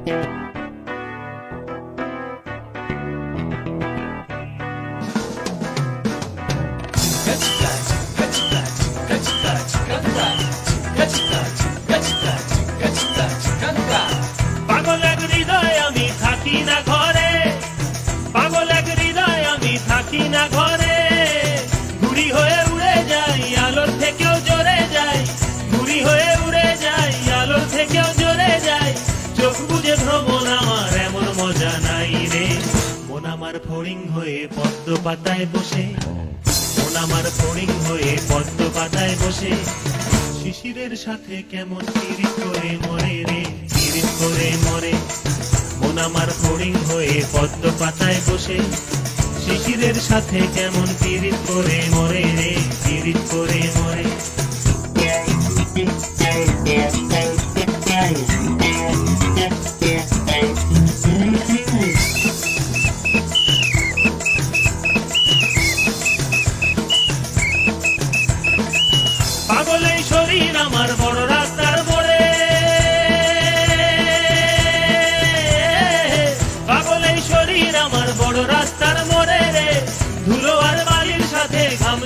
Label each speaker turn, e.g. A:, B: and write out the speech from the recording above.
A: পাগল এক হৃদয় আমি থাকি না ঘরে, পাগল এক হৃদয় আমি থাকি না ঘরে, ঘুড়ি হয়ে উড়ে যাই আলোর থেকেও জোরে যাই, ঘুড়ি হয়ে উড়ে যাই আলোর থেকেও জোরে যাই, চোখ বুঝে ভ্রমণ আমার এমন মজা নাই রে। মন আমার ফড়িং হয়ে পদ্ম পাতায় বসে, মন আমার ফড়িং হয়ে পদ্ম পাতায় বসে, শিশিরের সাথে কেমন পিরিত করে মরে রে, পিরিত করে মরে। মন আমার ফড়িং হয়ে পদ্ম পাতায় বসে, শিশিরের সাথে কেমন পিরিত করে মরে রে, পিরিত করে মরে। পাগল এই শরীর আমার বড় রাস্তার মোড়ে, পাগল এই শরীর আমার বড় রাস্তার মোড়ে রে, ধুলো আর বালির সাথে ঘাম